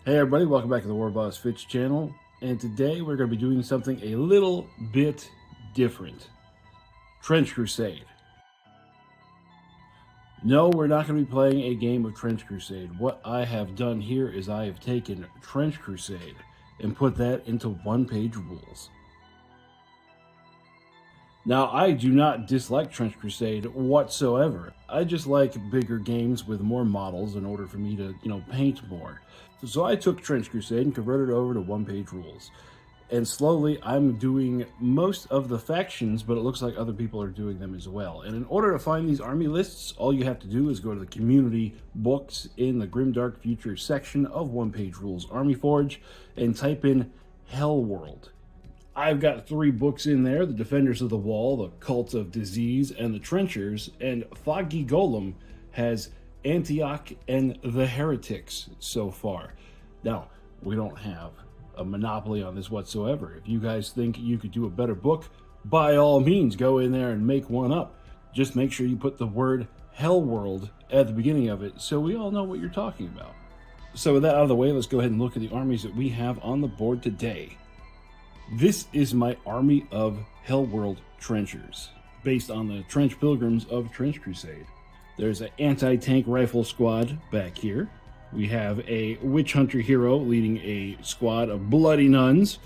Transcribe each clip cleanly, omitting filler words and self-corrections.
Hey everybody, welcome back to the warbossfitz channel, and today we're going to be doing something a little bit different. Trench Crusade. No, we're not going to be playing a game of Trench Crusade. What I have done here is I have taken Trench Crusade and put that into one-page rules. Now, I do not dislike Trench Crusade whatsoever. I just like bigger games with more models in order for me to, paint more. So I took Trench Crusade and converted it over to one-page rules. And slowly, I'm doing most of the factions, but it looks like other people are doing them as well. And in order to find these army lists, all you have to do is go to the community books in the Grimdark Future section of one-page rules Army Forge and type in Hellworld. I've got 3 books in there: the Defenders of the Wall, the Cult of Disease, and the Trenchers, and Foggy Golem has Antioch and the Heretics so far. Now, we don't have a monopoly on this whatsoever. If you guys think you could do a better book, by all means, go in there and make one up. Just make sure you put the word Hellworld at the beginning of it so we all know what you're talking about. So with that out of the way, let's go ahead and look at the armies that we have on the board today. This is my army of Hellworld Trenchers, based on the Trench Pilgrims of Trench Crusade. There's an anti-tank rifle squad back here. We have a witch hunter hero leading a squad of bloody nuns.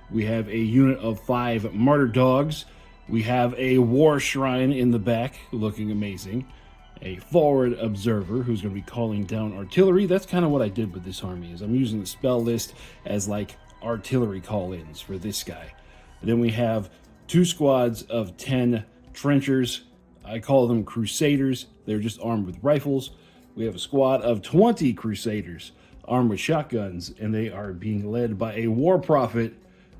We have a unit of 5 martyr dogs. We have a war shrine in the back looking amazing. A forward observer who's going to be calling down artillery. That's kind of what I did with this army, is I'm using the spell list as like artillery call-ins for this guy. And then we have 2 squads of 10 trenchers. I call them crusaders. They're just armed with rifles. We have a squad of 20 crusaders armed with shotguns, and they are being led by a war prophet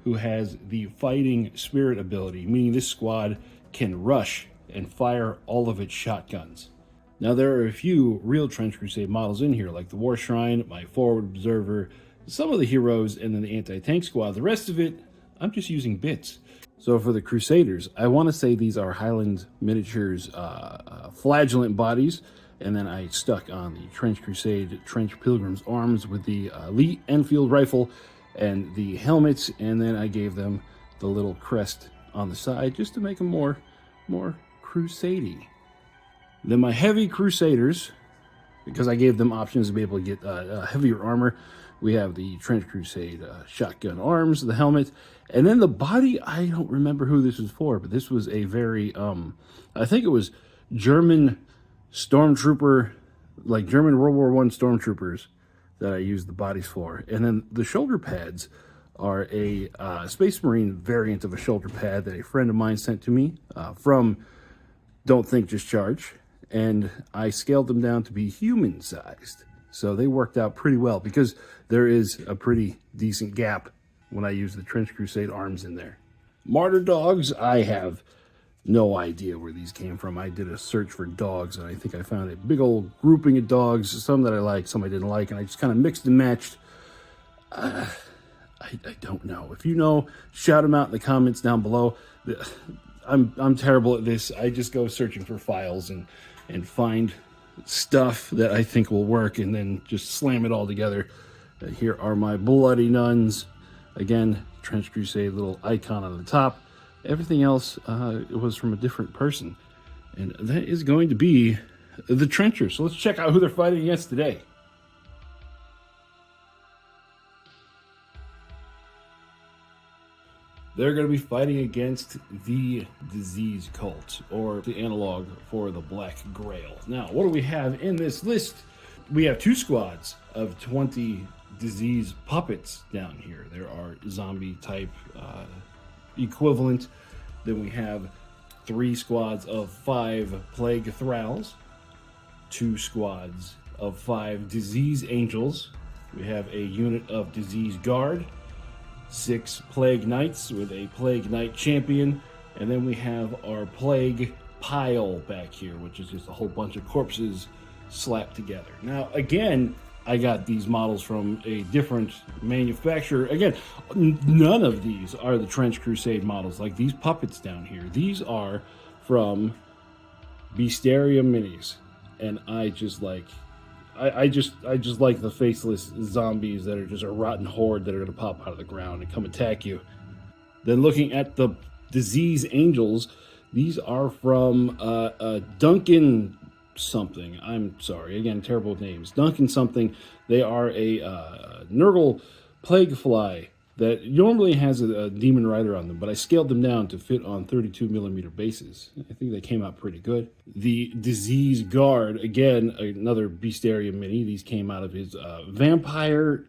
who has the fighting spirit ability, meaning this squad can rush and fire all of its shotguns. Now, there are a few real Trench Crusade models in here, like the War Shrine, my Forward Observer, some of the heroes, and then the anti-tank squad. The rest of it, I'm just using bits. So for the Crusaders, I want to say these are Highland Miniatures flagellant bodies, and then I stuck on the Trench Crusade Trench Pilgrims arms with the Elite Enfield rifle and the helmets, and then I gave them the little crest on the side just to make them more Crusade-y. Then my Heavy Crusaders, because I gave them options to be able to get heavier armor, we have the Trench Crusade shotgun arms, the helmet, and then the body. I don't remember who this was for, but this was a very, I think it was German stormtrooper, like German World War I stormtroopers that I used the bodies for. And then the shoulder pads are a Space Marine variant of a shoulder pad that a friend of mine sent to me from Don't Think Just Charge, and I scaled them down to be human-sized. So they worked out pretty well because there is a pretty decent gap when I use the Trench Crusade arms in there. Martyr dogs, I have no idea where these came from. I did a search for dogs, and I think I found a big old grouping of dogs, some that I liked, some I didn't like, and I just kind of mixed and matched. I don't know. If you know, shout them out in the comments down below. I'm terrible at this. I just go searching for files and find stuff that I think will work and then just slam it all together. Here are my bloody nuns. Again, Trench Crusade little icon on the top. Everything else it was from a different person. And that is going to be the Trenchers. So let's check out who they're fighting against today. They're going to be fighting against the Disease Cult, or the analog for the Black Grail. Now, what do we have in this list? We have 2 squads of 20 disease puppets down here. There are zombie type equivalent. Then we have 3 squads of 5 plague thralls, 2 squads of 5 disease angels. We have a unit of disease guard, 6 plague knights with a plague knight champion, and then we have our plague pile back here, which is just a whole bunch of corpses slapped together. Now, again, I got these models from a different manufacturer. Again, none of these are the Trench Crusade models. Like these puppets down here, these are from Beasteria Minis, and I just like I just like the faceless zombies that are just a rotten horde that are going to pop out of the ground and come attack you. Then looking at the disease angels, these are from Duncan something. I'm sorry, again, terrible with names. Duncan something. They are a Nurgle plague fly that normally has a demon rider on them, but I scaled them down to fit on 32 millimeter bases. I think they came out pretty good. The disease guard, again, another Beastaria mini. These came out of his vampire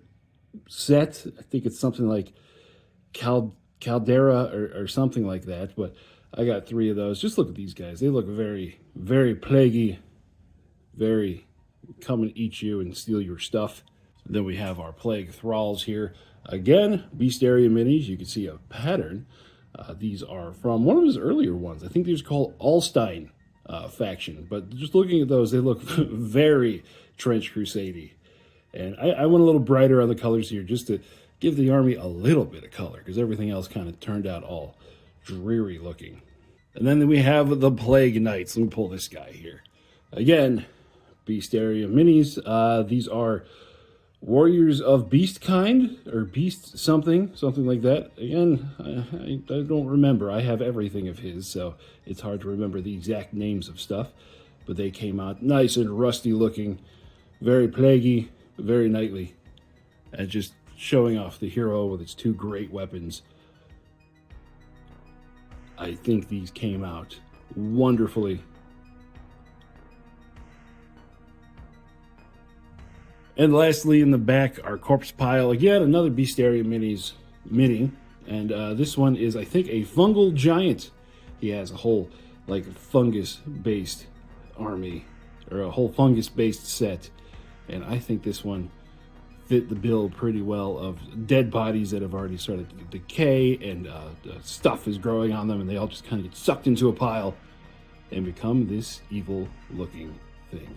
set. I think it's something like Caldera or something like that, but I got 3 of those. Just look at these guys. They look very, very plaguey, very come and eat you and steal your stuff. Then we have our plague thralls here. Again, Beastaria minis. You can see a pattern. These are from one of his earlier ones. I think these are called Alstein faction. But just looking at those, they look very Trench Crusade-y. And I went a little brighter on the colors here just to give the army a little bit of color, because everything else kind of turned out all dreary looking. And then we have the Plague Knights. Let me pull this guy here. Again, Beastaria minis. These are Warriors of Beast kind, or Beast something like that. Again, I don't remember. I have everything of his, so it's hard to remember the exact names of stuff. But they came out nice and rusty looking, very plaguey, very knightly, and just showing off the hero with its 2 great weapons. I think these came out wonderfully. And lastly, in the back, our corpse pile. Again, another Beastaria minis mini. And this one is, I think, a fungal giant. He has a whole, like, fungus-based army, or a whole fungus-based set. And I think this one fit the bill pretty well of dead bodies that have already started to decay, and stuff is growing on them, and they all just kind of get sucked into a pile and become this evil-looking thing.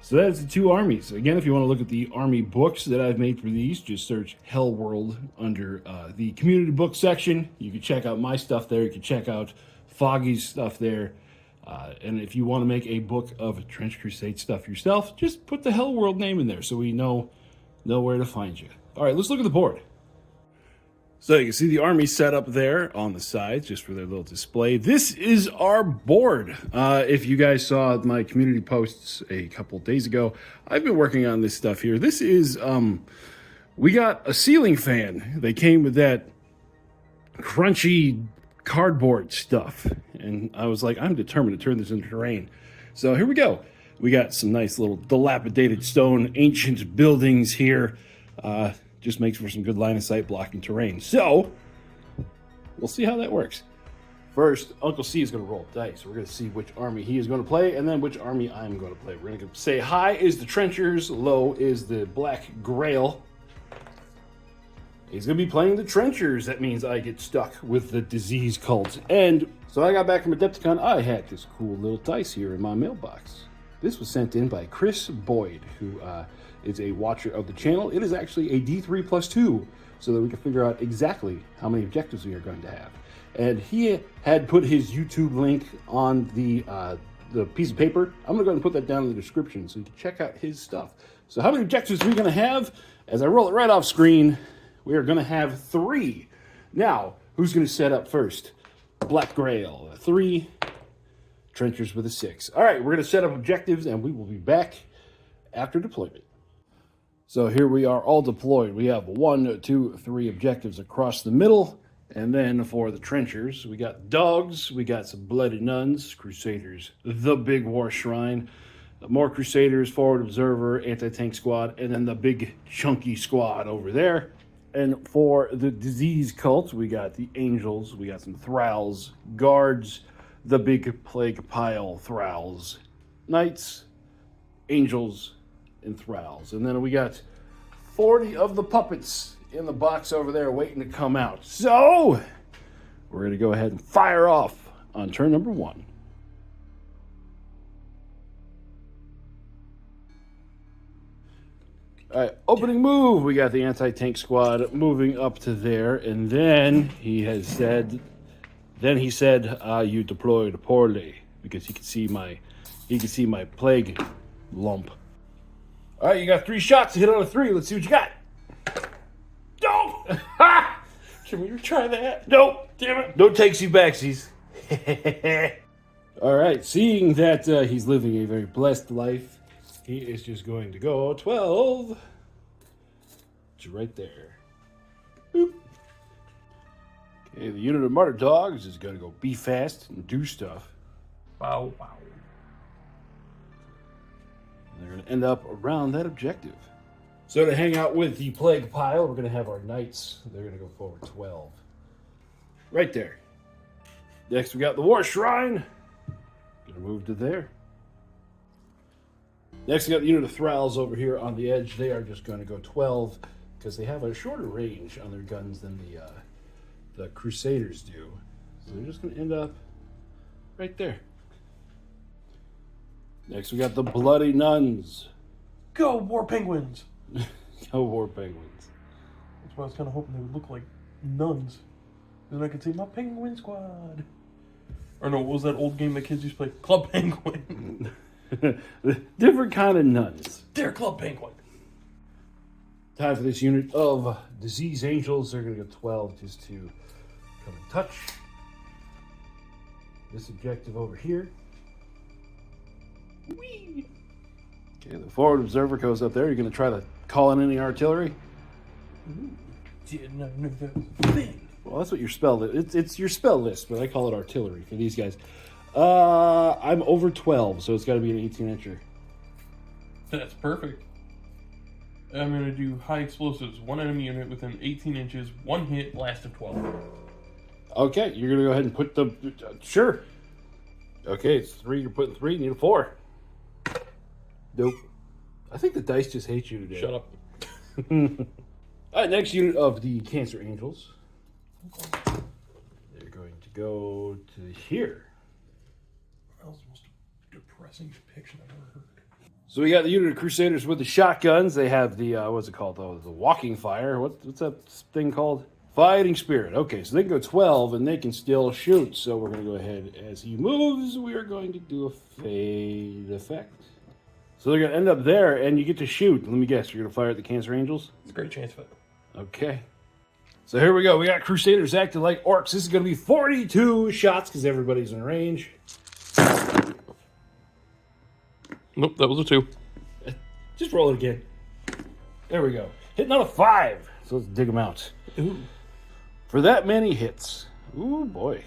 So that's the 2 armies. Again, if you want to look at the army books that I've made for these, just search Hellworld under the community book section. You can check out my stuff there. You can check out Foggy's stuff there. And if you want to make a book of Trench Crusade stuff yourself, just put the Hellworld name in there so we know where to find you. All right, let's look at the board. So you can see the army set up there on the sides just for their little display. This is our board. If you guys saw my community posts a couple days ago, I've been working on this stuff here. This is, we got a ceiling fan. They came with that crunchy cardboard stuff. And I was like, I'm determined to turn this into terrain. So here we go. We got some nice little dilapidated stone, ancient buildings here. Just makes for some good line of sight blocking terrain. So, we'll see how that works. First, Uncle C is going to roll dice. We're going to see which army he is going to play, and then which army I'm going to play. We're going to say high is the Trenchers, low is the Black Grail. He's going to be playing the Trenchers. That means I get stuck with the disease cult. And so I got back from Adepticon. I had this cool little dice here in my mailbox. This was sent in by Chris Boyd, who is a watcher of the channel. It is actually a D3 plus 2, so that we can figure out exactly how many objectives we are going to have. And he had put his YouTube link on the piece of paper. I'm going to go ahead and put that down in the description so you can check out his stuff. So how many objectives are we going to have? As I roll it right off screen, we are going to have 3. Now, who's going to set up first? Black Grail, 3. Trenchers with a 6. All right, we're going to set up objectives, and we will be back after deployment. So here we are all deployed. We have 1, 2, 3 objectives across the middle. And then for the Trenchers, we got dogs, we got some bloody nuns, Crusaders, the big war shrine, more Crusaders, forward observer, anti-tank squad, and then the big chunky squad over there. And for the disease cult, we got the angels, we got some thralls, guards, the big plague pile thralls, knights, angels, and thralls. And then we got 40 of the puppets in the box over there waiting to come out. So we're going to go ahead and fire off on turn number 1. All right, opening move. We got the anti-tank squad moving up to there, and then he said, you deployed poorly, because he could see my plague lump. All right, you got 3 shots to hit on a 3. Let's see what you got. Don't! Ha! Can we retry that? Nope. Damn it. No takesy backsies. All right, seeing that he's living a very blessed life, he is just going to go 12. It's right there. Boop. Okay, the unit of Martyr Dogs is going to go be fast and do stuff. Bow, bow. And they're going to end up around that objective. So to hang out with the Plague Pile, we're going to have our Knights. They're going to go forward 12. Right there. Next, we got the War Shrine. Going to move to there. Next, we got the unit of Thralls over here on the edge. They are just going to go 12 because they have a shorter range on their guns than the Crusaders do. So they're just going to end up right there. Next, we got the Bloody Nuns. Go, War Penguins. Go, War Penguins. That's why I was kind of hoping they would look like nuns. Then I could say, my Penguin Squad. Or no, what was that old game that kids used to play? Club Penguin. Different kind of nuns. They're Club Penguin. Time for this unit of Disease Angels. They're going to go 12 just to come and touch this objective over here. Whee! Okay, the forward observer goes up there. You're going to try to call in any artillery? Didn't know that was a thing. Well, that's what your spell list. It's your spell list, but I call it artillery for these guys. I'm over 12, so it's got to be an 18-incher. That's perfect. I'm going to do high explosives. One enemy unit within 18 inches, 1 hit, blast of 12. Okay, you're going to go ahead and put the... Sure. Okay, it's 3. You're putting 3. You need a 4. Nope. I think the dice just hate you today. Shut up. All right, next unit of the Cancer Angels. They're going to go to here. That was the most depressing depiction I've ever heard. So we got the unit of Crusaders with the shotguns. They have the, what's it called, though? The walking fire. What's that thing called? Fighting Spirit. Okay, so they can go 12, and they can still shoot. So we're going to go ahead. As he moves, we are going to do a fade effect. So they're going to end up there, and you get to shoot. Let me guess, you're going to fire at the Cancer Angels? It's a great chance for it. Okay. So here we go. We got Crusaders acting like orcs. This is going to be 42 shots because everybody's in range. Nope, that was a 2. Just roll it again. There we go. Hitting on a 5. So let's dig them out. Ooh. For that many hits. Ooh, boy.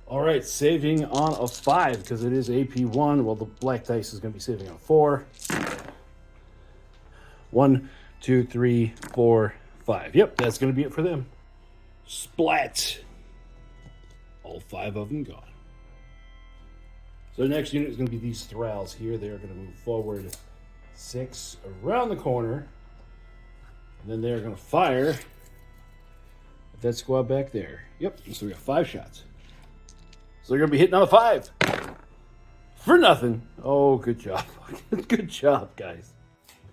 All right, saving on a 5 because it is AP1. Well, the black dice is going to be saving on 4. 1, 2, 3, 4, 5. Yep, that's going to be it for them. Splat. All 5 of them gone. So the next unit is going to be these Thralls here. They are going to move forward 6 around the corner. And then they're going to fire at that squad back there. Yep, so we got 5 shots. So they're going to be hitting on a 5. For nothing. Oh, good job. Good job, guys.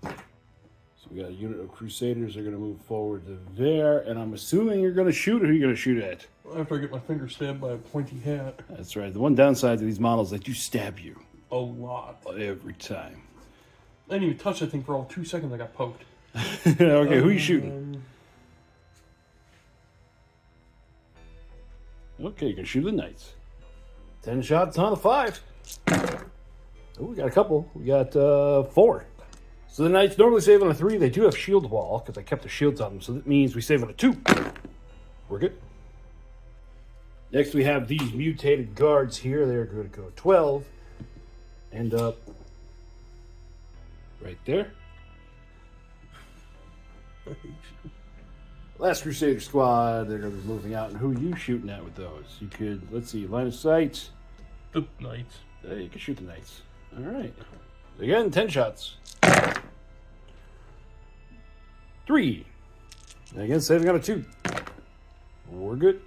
So we got a unit of Crusaders. They're going to move forward to there. And I'm assuming you're going to shoot. Who are you going to shoot at? After I get my finger stabbed by a pointy hat. That's right. The one downside to these models is they do stab you. A lot. Every time. I didn't even touch that thing for all 2 seconds. I got poked. Okay, who are you shooting? Okay, you can shoot the Knights. 10 shots on a 5. Oh, we got a couple. We got 4. So the Knights normally save on a 3. They do have shield wall because I kept the shields on them. So that means we save on a 2. We're good. Next we have these mutated guards here. They're going to go 12. End up right there. Last Crusader squad, they're going to be moving out. And who are you shooting at with those? You could, let's see, line of sight. The Knights. Yeah, you can shoot the Knights. All right. Again, 10 shots. 3. And again, saving on a 2. We're good.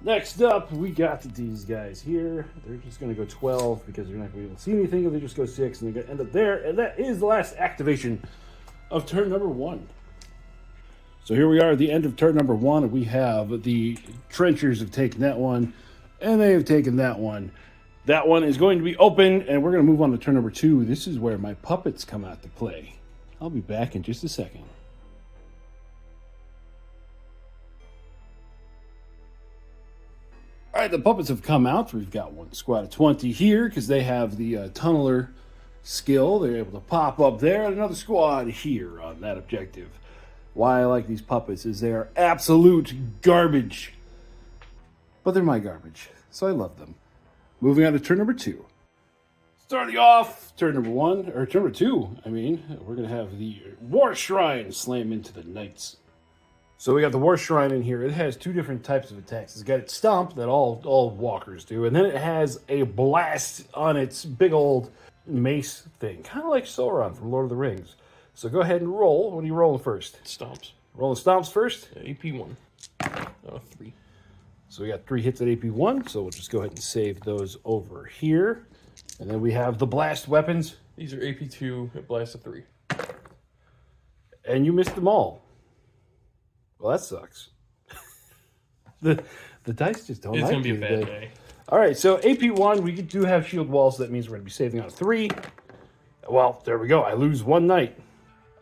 Next up, we got these guys here. They're just going to go 12 because they're not going to be able to see anything if they just go 6. And they're going to end up there. And that is the last activation of turn number 1. So here we are at the end of turn number 1. We have the Trenchers have taken that one, and they have taken that one. That one is going to be open, and we're going to move on to turn number 2. This is where my puppets come out to play. I'll be back in just a second. All right, the puppets have come out. We've got one squad of 20 here because they have the tunneler skill. They're able to pop up there, and another squad here on that objective. Why I like these puppets is they are absolute garbage. But they're my garbage, so I love them. Moving on to turn number 2. Starting off, turn number 1, or turn number 2, we're going to have the War Shrine slam into the Knights. So we got the War Shrine in here. It has 2 different types of attacks. It's got its Stomp that all walkers do, and then it has a blast on its big old mace thing, kind of like Sauron from Lord of the Rings. So go ahead and roll. What are you rolling first? Stomps. Rolling Stomps first? Yeah, AP1. 3. So we got 3 hits at AP1, so we'll just go ahead and save those over here. And then we have the blast weapons. These are AP2, it blasts a 3. And you missed them all. Well, that sucks. the dice just don't It's like going to be a you bad today. day. All right, so AP1, we do have shield walls, so that means we're going to be saving on a 3. Well, there we go. I lose 1 knight.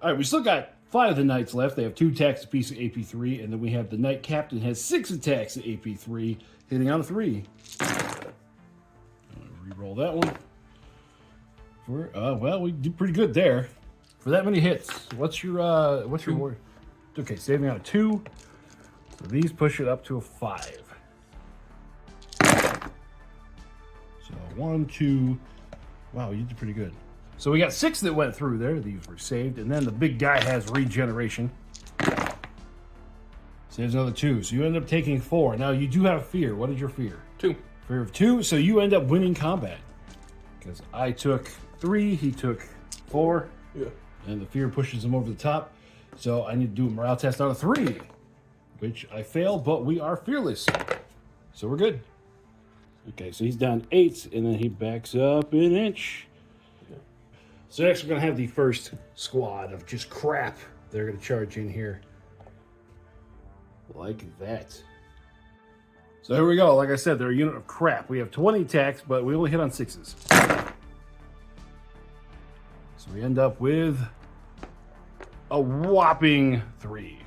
All right, we still got 5 of the knights left. They have 2 attacks apiece at AP3, and then we have the knight captain has 6 attacks at AP3, hitting on a 3. Re-roll that one. Well, we did pretty good there. For that many hits, what's your ward? Okay, saving on a 2. So these push it up to a 5. So 1, 2. Wow, you did pretty good. So we got 6 that went through there. These were saved. And then the big guy has regeneration. Saves another 2. So you end up taking 4. Now you do have fear. What is your fear? 2. Fear of 2. So you end up winning combat. Because I took 3. He took 4. Yeah. And the fear pushes him over the top. So I need to do a morale test on a 3. Which I failed, but we are fearless. So we're good. Okay, so he's down 8. And then he backs up an inch. So next we're going to have the first squad of just crap. They're going to charge in here. Like that. So here we go. Like I said, they're a unit of crap. We have 20 attacks, but we only hit on 6s. So we end up with a whopping 3.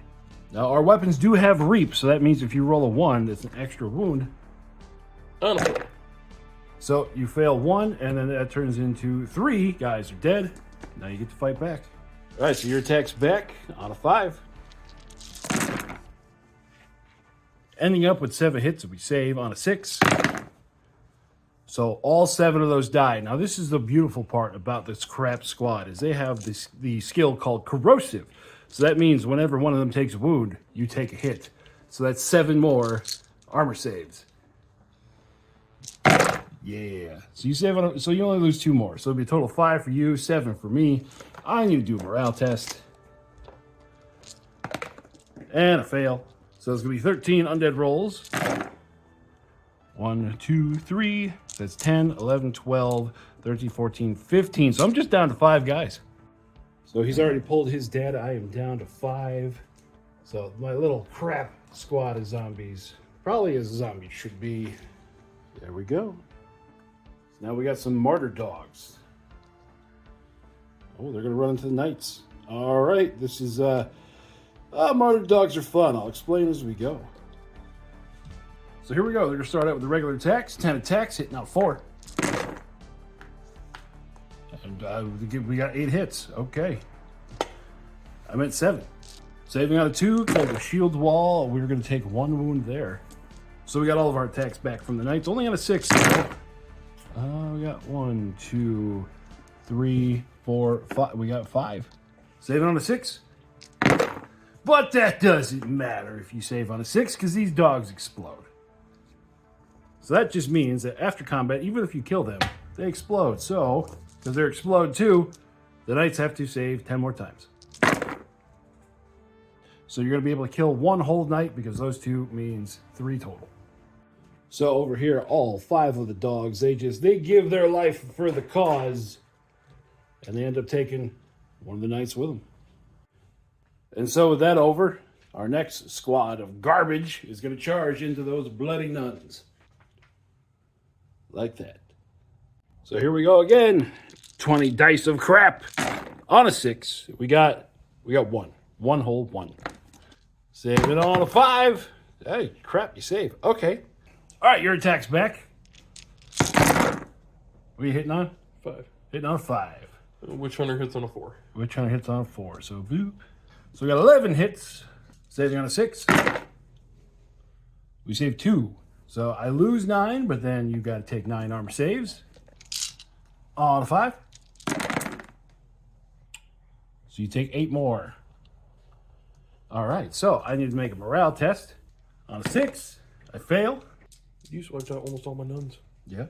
Now our weapons do have reap, so that means if you roll a 1, that's an extra wound. Oh, no. So you fail 1, and then that turns into 3 guys are dead. Now you get to fight back. All right, so your attack's back on a 5. Ending up with 7 hits that we save on a 6. So all 7 of those die. Now this is the beautiful part about this crap squad, is they have the skill called corrosive. So that means whenever one of them takes a wound, you take a hit. So that's 7 more armor saves. Yeah. So you save on. So you only lose 2 more. So it'll be a total of 5 for you, 7 for me. I need to do a morale test. And a fail. So it's going to be 13 undead rolls. 1, 2, 3. That's 10, 11, 12, 13, 14, 15. So I'm just down to 5 guys. So he's already pulled his data. I am down to 5. So my little crap squad of zombies, probably as zombies should be. There we go. So now we got some martyr dogs. Oh, they're going to run into the knights. All right, this is martyr dogs are fun. I'll explain as we go. So here we go. They're going to start out with the regular attacks. 10 attacks, hitting out 4. And we got 8 hits. Okay. I meant 7. Saving out of 2, killed the shield wall. We were going to take 1 wound there. So we got all of our attacks back from the knights. Only on a 6. We got 1, 2, 3, 4, 5. We got 5. Saving on a 6. But that doesn't matter if you save on a 6 because these dogs explode. So that just means that after combat, even if you kill them, they explode. So, because they explode too, the knights have to save 10 more times. So you're going to be able to kill 1 whole knight because those 2 means 3 total. So over here, all 5 of the dogs, they give their life for the cause. And they end up taking one of the knights with them. And so with that over, our next squad of garbage is going to charge into those bloody nuns. Like that. So here we go again. 20 dice of crap On a 6, we got one. One whole one. Save it on a 5. Hey, crap, you save. Okay. All right, your attack's back. What are you hitting on? 5. Hitting on a 5. Witch Hunter hits on a 4. Witch Hunter hits on a 4. So, boop. So we got 11 hits. Saving on a 6. We save 2. So I lose 9, but then you got to take 9 armor saves. On a 5. So you take 8 more. All right, so I need to make a morale test. On a 6, I fail. You swiped out almost all my nuns. Yeah.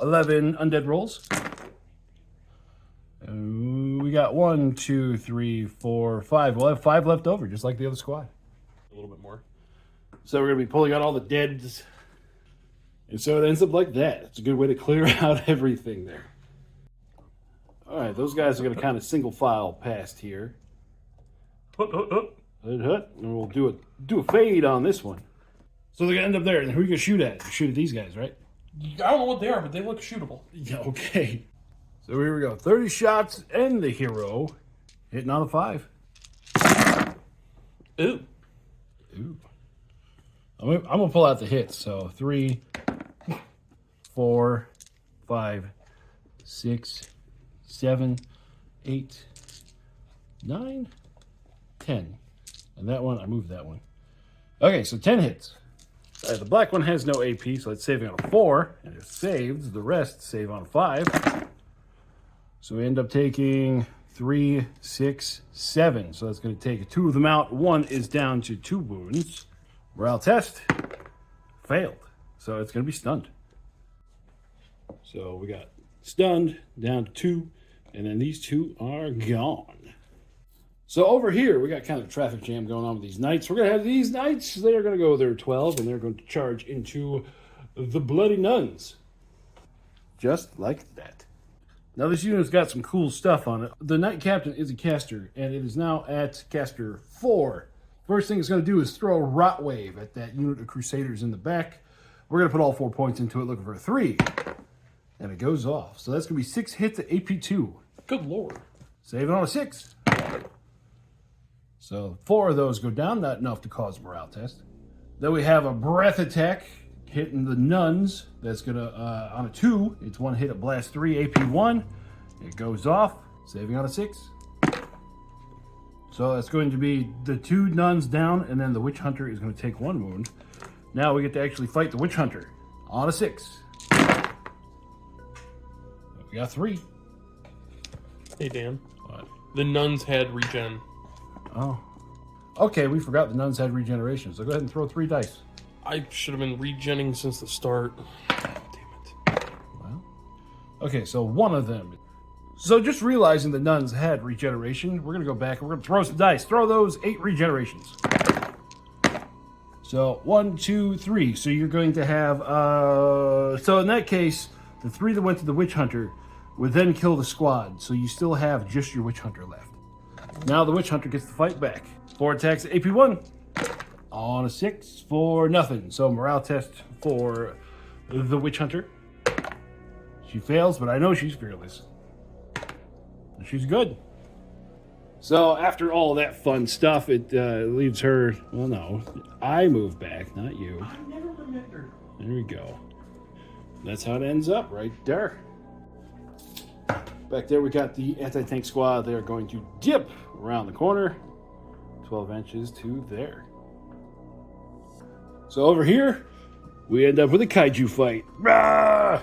11 undead rolls. We got 1, 2, 3, 4, 5. We'll have 5 left over, just like the other squad. A little bit more. So we're going to be pulling out all the deads. And so it ends up like that. It's a good way to clear out everything there. All right, those guys are going to kind of single file past here. Hut, hut, hut. And we'll do a fade on this one. So they're going to end up there. And who are you going to shoot at? Shoot at these guys, right? I don't know what they are, but they look shootable. Yeah, okay. So here we go. 30 shots and the hero hitting on a 5. Ooh. Ooh. I'm going to pull out the hits. So 3, 4, 5, 6, 7, 8, 9, 10. And that one, I moved that one. Okay, so 10 hits. All right, the black one has no AP, so it's saving on a 4. And it saves. The rest save on a 5. So we end up taking 3, 6, 7. So that's going to take 2 of them out. 1 is down to 2 wounds. Morale test. Failed. So it's going to be stunned. So we got stunned down to 2. And then these 2 are gone. So over here, we got kind of a traffic jam going on with these knights. We're going to have these knights. They're going to go their 12, and they're going to charge into the bloody nuns. Just like that. Now, this unit's got some cool stuff on it. The knight captain is a caster, and it is now at caster 4. First thing it's going to do is throw a rot wave at that unit of crusaders in the back. We're going to put all 4 points into it, looking for a 3. And it goes off. So that's going to be 6 hits at AP 2. Good lord. Save it on a 6. So 4 of those go down, not enough to cause a morale test. Then we have a breath attack hitting the nuns. That's going to, on a 2, it's 1 hit at blast 3, AP 1. It goes off, saving on a 6. So that's going to be the 2 nuns down, and then the witch hunter is going to take 1 wound. Now we get to actually fight the witch hunter on a 6. We got 3. Hey, Dan. What? The nuns had regen. Oh. Okay, we forgot the nuns had regeneration, so go ahead and throw 3 dice. I should have been regenning since the start. Damn it. Well, okay, so 1 of them. So just realizing the nuns had regeneration, we're going to go back and we're going to throw some dice. Throw those 8 regenerations. So 1, 2, 3. So you're going to have, so in that case, the 3 that went to the witch hunter would then kill the squad. So you still have just your witch hunter left. Now the witch hunter gets to fight back. 4 attacks at AP 1. On a 6 for nothing. So morale test for the witch hunter. She fails, but I know she's fearless. She's good. So after all that fun stuff, it leaves her... Well, no. I move back, not you. I never remembered. There we go. That's how it ends up, right there. Back there, we got the anti-tank squad. They're going to dip around the corner. 12 inches to there. So over here, we end up with a kaiju fight. Rah!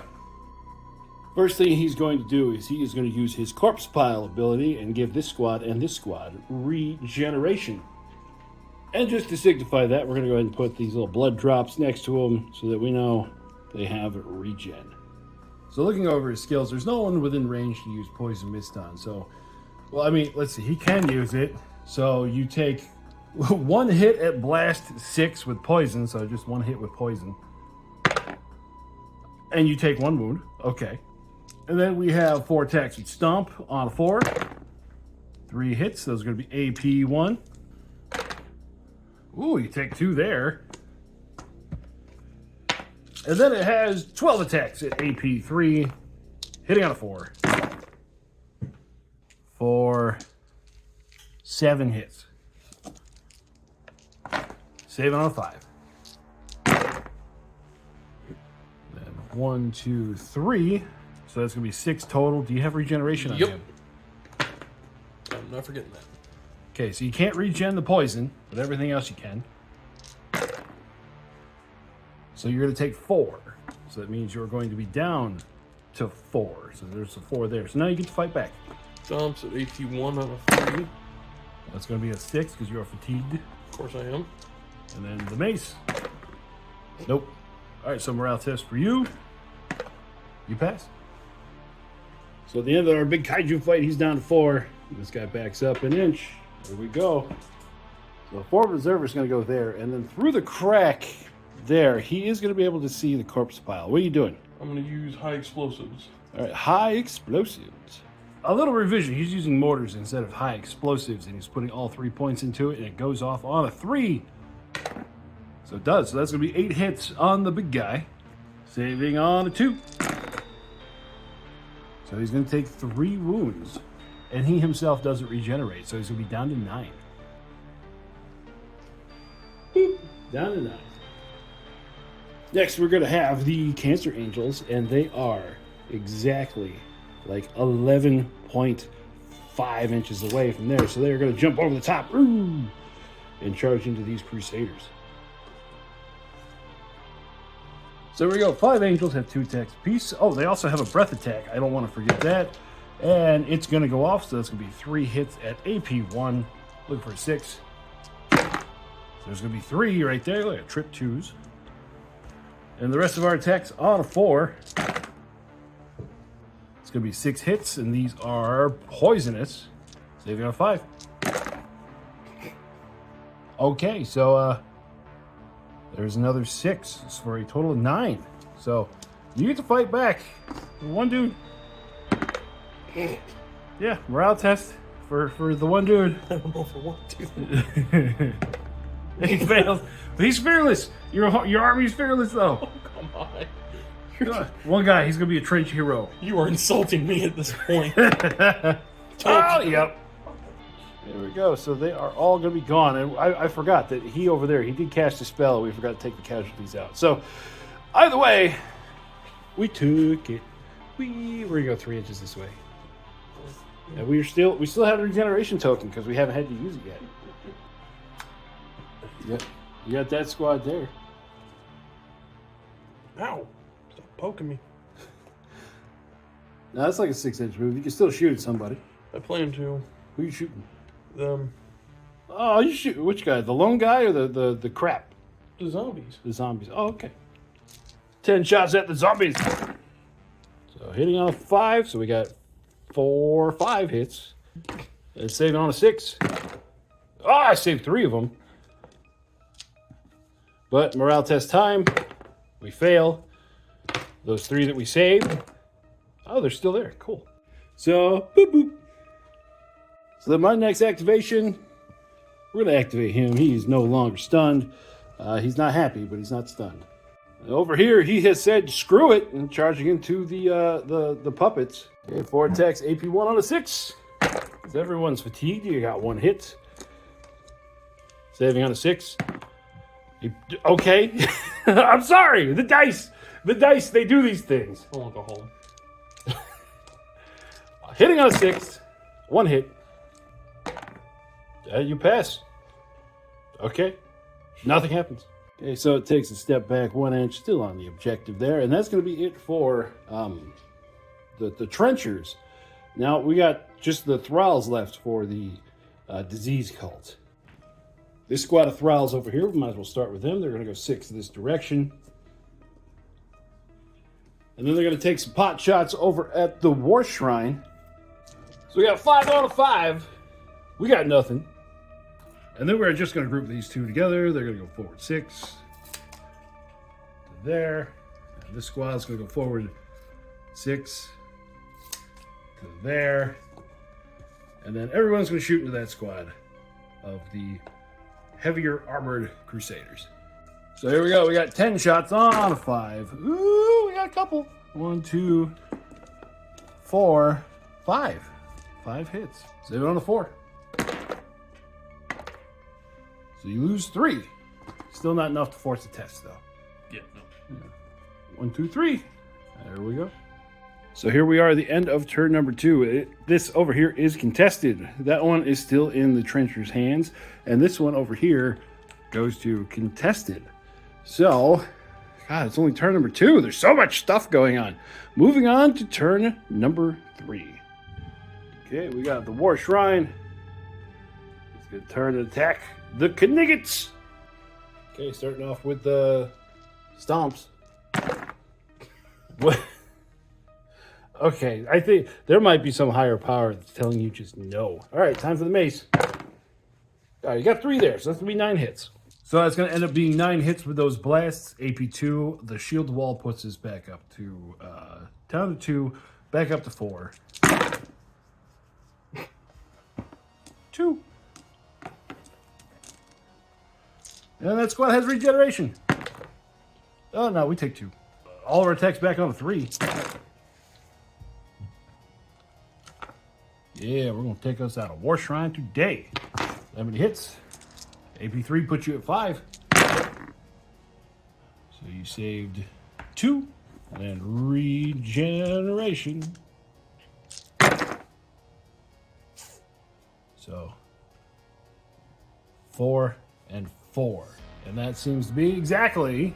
First thing he's going to do is he is going to use his corpse pile ability and give this squad and this squad regeneration. And just to signify that, we're going to go ahead and put these little blood drops next to them so that we know they have regen. So looking over his skills, there's no one within range to use Poison Mist on. So, well, I mean, let's see. He can use it. So you take 1 hit at blast 6 with poison. So just 1 hit with poison. And you take 1 wound. Okay. And then we have 4 attacks with Stomp on a 4. 3 hits. Those are going to be AP 1. Ooh, you take 2 there. And then it has 12 attacks at AP 3, hitting on a 4. for 7 hits. Saving on a 5. Then 1, 2, 3. So that's going to be 6 total. Do you have regeneration on Yep. him? I'm not forgetting that. Okay, so you can't regen the poison, but everything else you can. So you're going to take 4. So that means you're going to be down to 4. So there's a 4 there. So now you get to fight back. Dumps at AT1 out of 3. That's going to be a 6 because you are fatigued. Of course I am. And then the mace. Nope. All right, so morale test for you. You pass. So at the end of our big kaiju fight, he's down to 4. This guy backs up an inch. There we go. So the forward reserver is going to go there. And then through the crack there, he is going to be able to see the corpse pile. What are you doing? I'm going to use high explosives. All right, high explosives. A little revision. He's using mortars instead of high explosives, and he's putting all 3 points into it, and it goes off on a 3. So it does. So that's going to be 8 hits on the big guy. Saving on a 2. So he's going to take 3 wounds. And he himself doesn't regenerate, so he's going to be down to 9. Boop. Down to 9. Next, we're going to have the Cancer Angels, and they are exactly like 11.5 inches away from there. So they're going to jump over the top and charge into these Crusaders. So here we go. 5 Angels have 2 attacks apiece. Oh, they also have a breath attack. I don't want to forget that. And it's going to go off, so that's going to be 3 hits at AP1. Look for 6. So there's going to be 3 right there. Look at trip 2s. And the rest of our attacks on a 4. It's going to be 6 hits, and these are poisonous. Saving on a 5. Okay, so there's another 6 for a total of 9. So you get to fight back. One dude. Yeah, morale test for the one dude. I don't know if I want to. He failed. But he's fearless. Your army's fearless, though. Oh, come on. One guy, he's going to be a trench hero. You are insulting me at this point. Oh, yep. There we go. So they are all going to be gone. And I forgot that he over there, he did cast a spell. We forgot to take the casualties out. So either way, we took it. We're going to go 3 inches this way. And we still have a regeneration token because we haven't had to use it yet. Yep. You got that squad there. Ow. Stop poking me. Now that's like a 6-inch move. You can still shoot at somebody. I plan to. Who are you shooting? Them. Oh, you shoot which guy? The lone guy or the crap? The zombies. The zombies. Oh, okay. 10 shots at the zombies. So hitting on a 5, so we got 5 hits. And saving on a 6. Oh, I saved 3 of them. But morale test time. We fail. Those 3 that we saved. Oh, they're still there. Cool. So, boop, boop. So then my next activation, we're going to activate him. He's no longer stunned. He's not happy, but he's not stunned. Over here, he has said, screw it, and charging into the puppets. Okay, 4 attacks, AP1 on a 6. Everyone's fatigued. You got 1 hit. Saving on a 6. Okay. I'm sorry. The dice, they do these things. I won't go home. Hitting on a 6. 1 hit. You pass. Okay. Nothing happens. Okay, so it takes a step back 1 inch, still on the objective there, and that's going to be it for the trenchers. Now we got just the thralls left for the disease cult. This squad of thralls over here, we might as well start with them. They're going to go 6 this direction. And then they're going to take some pot shots over at the war shrine. So we got 5 out of 5. We got nothing. And then we're just going to group these 2 together. They're going to go forward 6 to there. And this squad's going to go forward 6 to there. And then everyone's going to shoot into that squad of the heavier armored crusaders. So here we go. We got 10 shots on a 5. Ooh, we got a couple. 1, 2, 4, 5. 5 hits. Save it on a 4. So you lose 3. Still not enough to force a test, though. Yeah, no. Yeah. 1, 2, 3. There we go. So here we are at the end of turn number 2. This over here is contested. That one is still in the Trencher's hands. And this one over here goes to contested. So, God, it's only turn number 2. There's so much stuff going on. Moving on to turn number 3. Okay, we got the War Shrine. It's going to turn and attack the Kniggets. Okay, starting off with the Stomps. What? Okay, I think there might be some higher power that's telling you just no. All right, time for the mace. All right, you got 3 there, so that's going to be 9 hits. So that's going to end up being 9 hits with those blasts. AP2, the shield wall puts us back up to, down to 2, back up to 4. 2. And that squad has regeneration. Oh, no, we take 2. All of our attacks back on a 3. Yeah, we're going to take us out of War Shrine today. 11 hits. AP3 puts you at 5. So you saved 2. And regeneration. So 4 and 4. And that seems to be exactly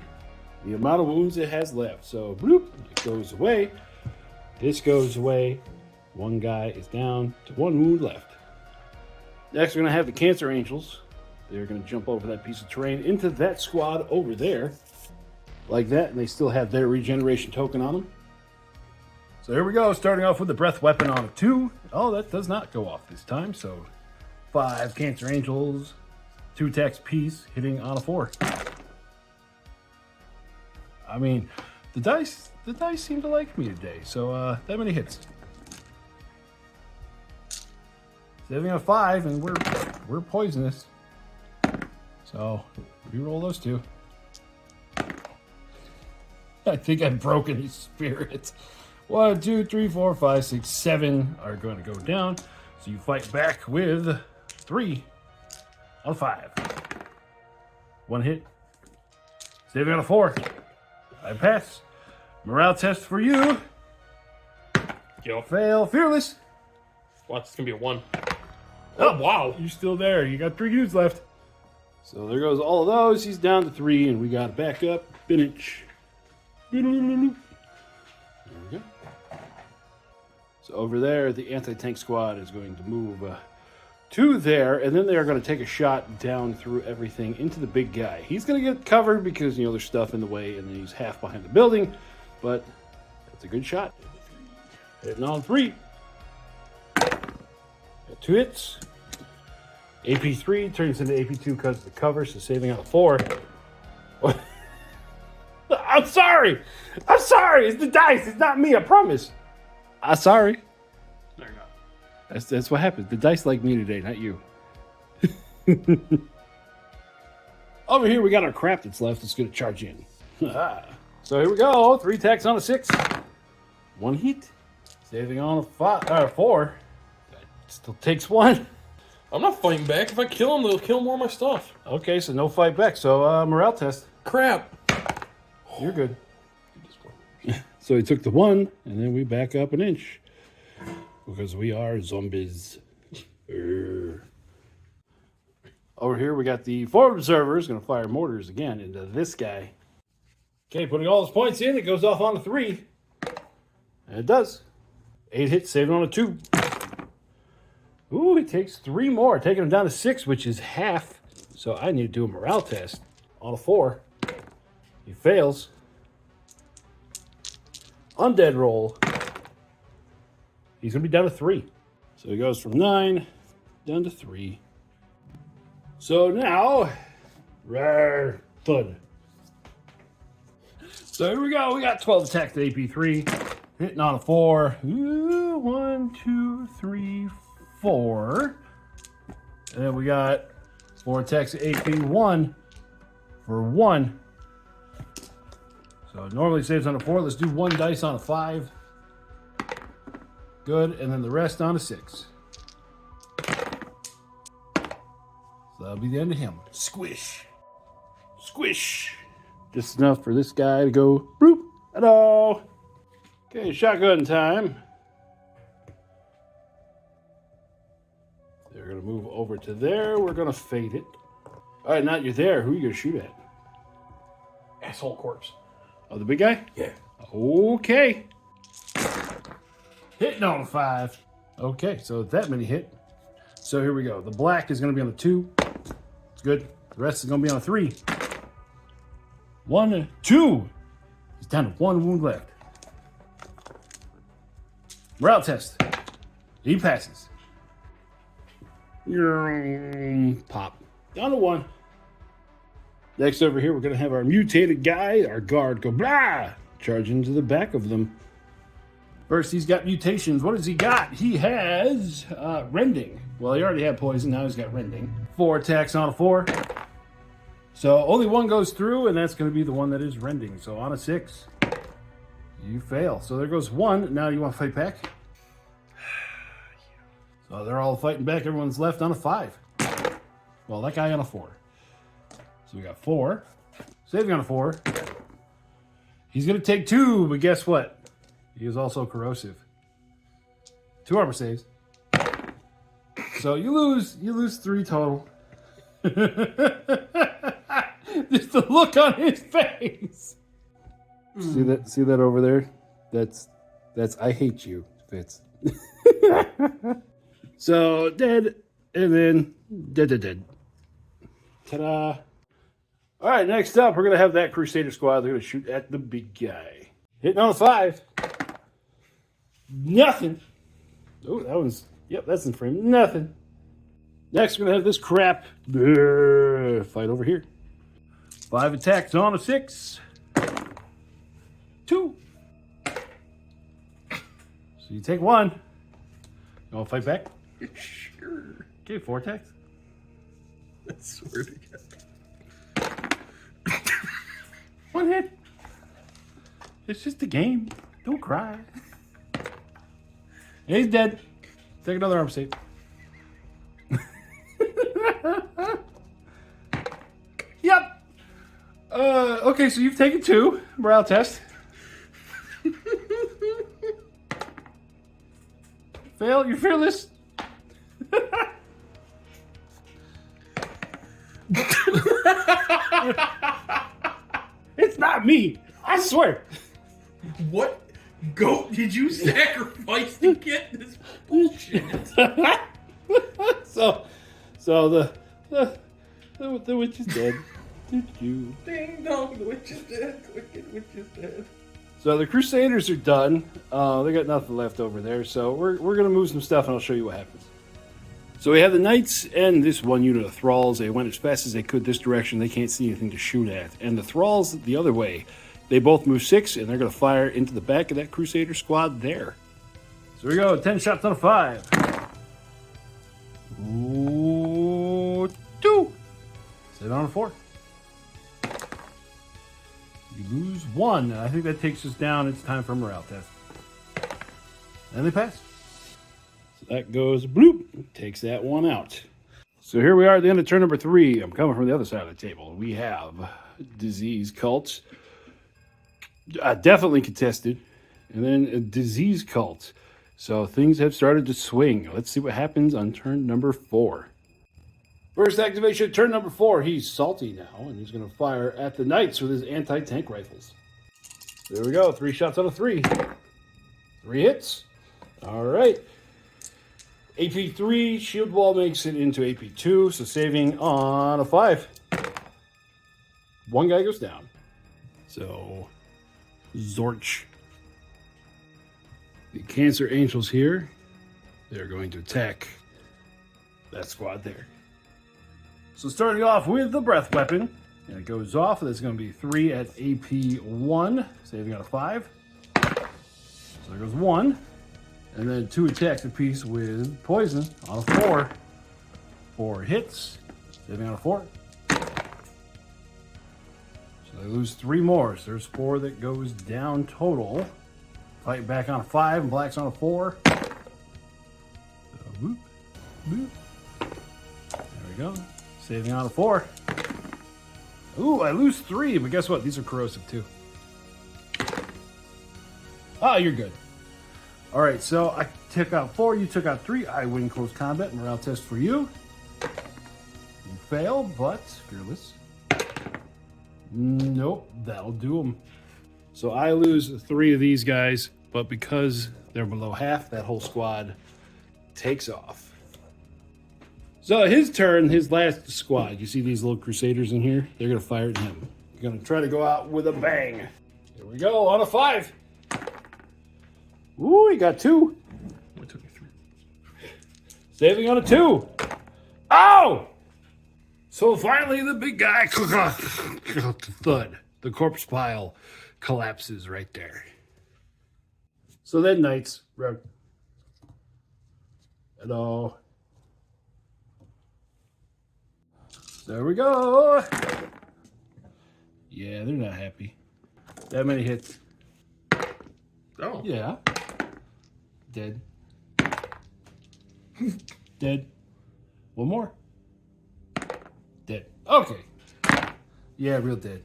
the amount of wounds it has left. So bloop, it goes away. This goes away. One guy is down to 1 wound left. Next, we're going to have the Cancer Angels. They're going to jump over that piece of terrain into that squad over there. Like that, and they still have their regeneration token on them. So here we go, starting off with the Breath Weapon on a 2. Oh, that does not go off this time. So 5 Cancer Angels, 2 attacks piece, hitting on a 4. I mean, the dice seem to like me today. So that many hits. Saving a 5, and we're poisonous. So reroll those 2. I think I've broken his spirit. 1, 2, 3, 4, 5, 6, 7 are going to go down. So you fight back with 3 on a 5. 1 hit. Saving on a 4. I pass. Morale test for you. Yo. Fail. Fearless. Watch, it's going to be a 1. Oh, wow. You're still there. You got 3 dudes left. So there goes all of those. He's down to 3, and we got back up. Finish. There we go. So over there, the anti-tank squad is going to move to there, and then they are going to take a shot down through everything into the big guy. He's going to get covered because, there's stuff in the way, and then he's half behind the building, but that's a good shot. Hitting on 3. Got 2 hits. AP3 turns into AP2 because of the cover, so saving on a 4. I'm sorry. It's the dice. It's not me. I promise. I'm sorry. No, you're not. That's what happens. The dice like me today, not you. Over here, we got our crap that's left. It's going to charge in. So here we go. 3 attacks on a 6. 1 hit. Saving on a 4. That still takes 1. I'm not fighting back. If I kill them, they'll kill more of my stuff. Okay, so no fight back. So morale test. Crap. You're good. So he took the 1, and then we back up an inch. Because we are zombies. Over here, we got the forward observers going to fire mortars again into this guy. Okay, putting all his points in, it goes off on a 3. And it does. 8 hits, saving on a 2. Ooh, he takes 3 more, taking him down to 6, which is half. So I need to do a morale test on a 4. He fails. Undead roll. He's going to be down to 3. So he goes from 9 down to 3. So now, rare thud. So here we go. We got 12 attacks to AP3. Hitting on a 4. Ooh, 1, 2, 3, 4. And then we got 4 attacks to AP1 for 1. So it normally saves on a 4. Let's do 1 dice on a 5. Good. And then the rest on a 6. that'll be the end of him. Squish. Squish. Just enough for this guy to go, bloop. Hello. Okay, shotgun time. They're going to move over to there. We're going to fade it. All right, now you're there. Who are you going to shoot at? Asshole corpse. Oh, the big guy? Yeah. Okay. Hitting on a 5. Okay, so that many hit. So here we go. The black is going to be on the 2. It's good. The rest is going to be on a 3. 1, 2. He's down to 1 wound left. Morale test. He passes. Pop. Down to 1. Next over here, we're going to have our mutated guy, our guard, go blah! Charge into the back of them. First, he's got mutations. What has he got? He has rending. Well, he already had poison. Now he's got rending. 4 attacks on a 4. So only 1 goes through, and that's going to be the one that is rending. So on a 6, you fail. So there goes 1. Now you want to fight back? So they're all fighting back. Everyone's left on a 5. Well, that guy on a 4. So we got 4. Saving on a 4. He's going to take 2, but guess what? He is also corrosive. 2 armor saves. So you lose 3 total. Just the look on his face. See that over there? That's I hate you, Fitz. So dead, and then dead. Ta-da. All right, next up, we're going to have that Crusader squad. They're going to shoot at the big guy. Hitting on a 5. Nothing. Oh, that one's... Yep, that's in frame. Nothing. Next, we're going to have this crap. Fight over here. 5 attacks on a 6. 2. So you take 1. You want to fight back? Sure. Okay, 4 attacks. I swear to God. 1 hit. It's just a game. Don't cry. And he's dead. Take another arm save. Yep. Okay, so you've taken 2. Morale test. Fail. You're fearless. It's not me. I swear. What goat did you sacrifice to get this bullshit? So the witch is dead. Ding dong, the witch is dead. Wicked witch is dead. So the Crusaders are done. They got nothing left over there. So we're gonna move some stuff, and I'll show you what happens. So we have the Knights and this one unit of Thralls. They went as fast as they could this direction. They can't see anything to shoot at. And the Thralls the other way. They both move 6, and they're going to fire into the back of that Crusader squad there. So we go, 10 shots on a 5. Ooh, 2. 7 on a 4. You lose 1. I think that takes us down. It's time for a morale test. And they pass. So that goes bloop. Takes that one out. So here we are at the end of turn number 3. I'm coming from the other side of the table. We have Disease Cults. Definitely contested. And then a Disease Cult. So things have started to swing. Let's see what happens on turn number 4. First activation, turn number 4. He's salty now, and he's going to fire at the Knights with his anti-tank rifles. There we go. 3 shots on a 3. 3 hits. All right. AP 3, shield wall makes it into AP 2, so saving on a 5. 1 guy goes down. So, Zorch. The Cancer Angels here, they're going to attack that squad there. So starting off with the breath weapon, and it goes off. That's going to be 3 at AP 1, saving on a 5. So there goes 1. And then 2 attacks apiece with poison on a 4. 4 hits, saving on a 4. So they lose 3 more. So there's 4 that goes down total. Fight back on a 5 and black's on a 4. So, whoop, whoop. There we go. Saving on a 4. Ooh, I lose 3, but guess what? These are corrosive too. Oh, you're good. All right, so I took out 4, you took out 3. I win close combat. Morale test for you. You fail, but fearless. Nope, that'll do them. So I lose 3 of these guys, but because they're below half, that whole squad takes off. So his turn, his last squad. You see these little crusaders in here? They're gonna fire at him. They're gonna try to go out with a bang. Here we go, on a 5. Ooh, he got 2. It took me 3. Saving on a 2. Ow! So finally the big guy, thud. The corpse pile collapses right there. So then knights, hello. There we go. Yeah, they're not happy. That many hits. Oh. Yeah. Dead. Dead. One more. Dead. Okay. Yeah, real dead.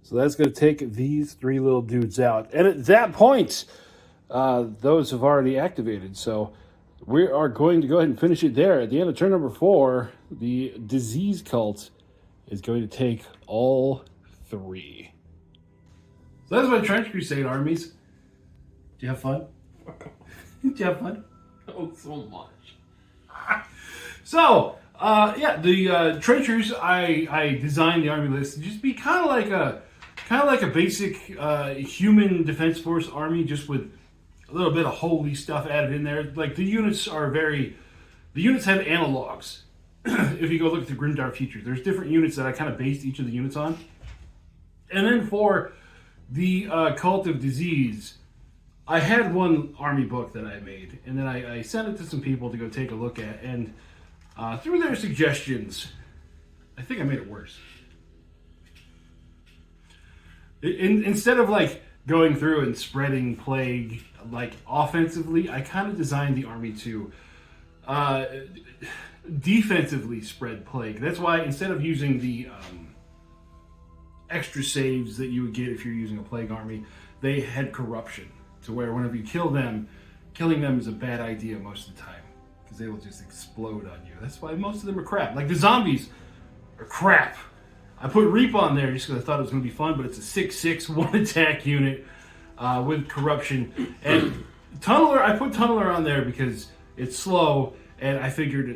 So that's going to take these 3 little dudes out. And at that point, those have already activated. So we are going to go ahead and finish it there. At the end of turn number 4, the disease cult is going to take all 3. So that's my Trench Crusade armies. Did you have fun? Did you have fun? Oh, so much. So, yeah, the trenchers. I designed the army list to just be kind of like a basic human defense force army, just with a little bit of holy stuff added in there. Like the units have analogs. If you go look at the Grimdark Future, there's different units that I kind of based each of the units on. And then for the Cult of Disease, I had one army book that I made, and then I sent it to some people to go take a look at, and through their suggestions, I think I made it worse. Instead of like going through and spreading plague like offensively, I kind of designed the army to defensively spread plague. That's why instead of using the extra saves that you would get if you're using a plague army, they had corruption, to where whenever you kill them, killing them is a bad idea most of the time, because they will just explode on you. That's why most of them are crap. Like the zombies are crap. I put Reap on there just because I thought it was going to be fun, but it's a 6/6 one attack unit with corruption. And Tunneler, I put Tunneler on there because it's slow, and I figured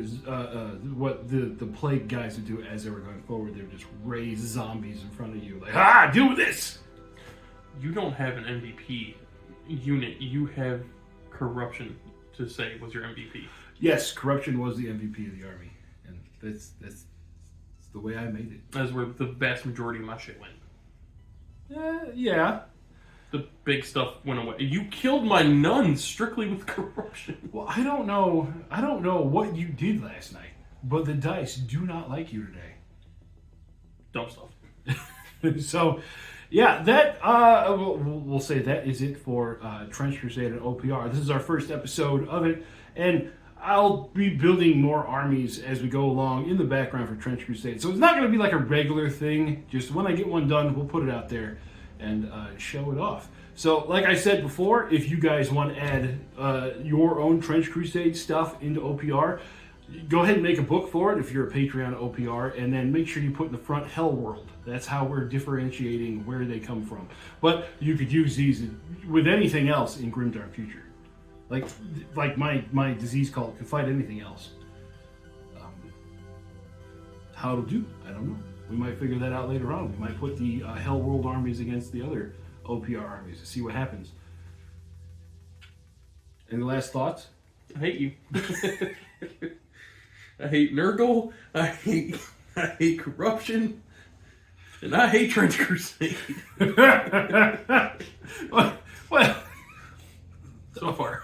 what the plague guys would do as they were going forward. They would just raise zombies in front of you, like, deal with this. You don't have an MVP unit. You have corruption to say was your MVP. Yes, corruption was the MVP of the army, and that's the way I made it. That's where the vast majority of my shit went. Yeah. The big stuff went away. You killed my nuns strictly with corruption. Well, I don't know what you did last night, but the dice do not like you today. Dumb stuff. So, yeah, that we'll say that is it for Trench Crusade and OPR. This is our first episode of it, and I'll be building more armies as we go along in the background for Trench Crusade. So it's not going to be like a regular thing. Just when I get one done, we'll put it out there and show it off. So, like I said before, if you guys want to add your own Trench Crusade stuff into OPR, go ahead and make a book for it if you're a Patreon OPR, and then make sure you put in the front Hellworld. That's how we're differentiating where they come from. But you could use these with anything else in Grimdark Future. Like my disease cult could fight anything else. How it'll do, I don't know. We might figure that out later on. We might put the Hellworld armies against the other OPR armies to see what happens. Any last thoughts? I hate you. I hate Nurgle. I hate corruption. And I hate Trench Crusade. well, So far.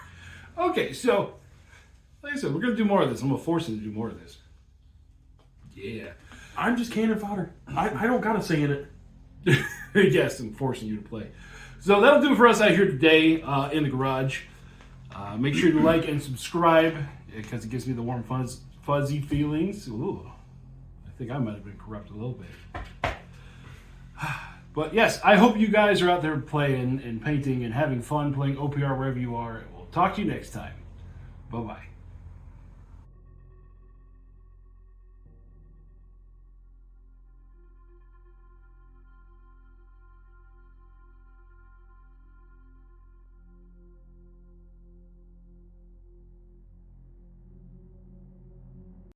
Okay, so, like I said, we're going to do more of this. I'm going to force him to do more of this. Yeah. I'm just cannon fodder. I don't got to say in it. Yes, I'm forcing you to play. So that'll do it for us out here today in the garage. Make sure to like and subscribe because it gives me the warm, fuzzy feelings. Ooh. think I might have been corrupt a little bit. But yes, I hope you guys are out there playing and painting and having fun playing OPR wherever you are. We'll talk to you next time. Bye-bye.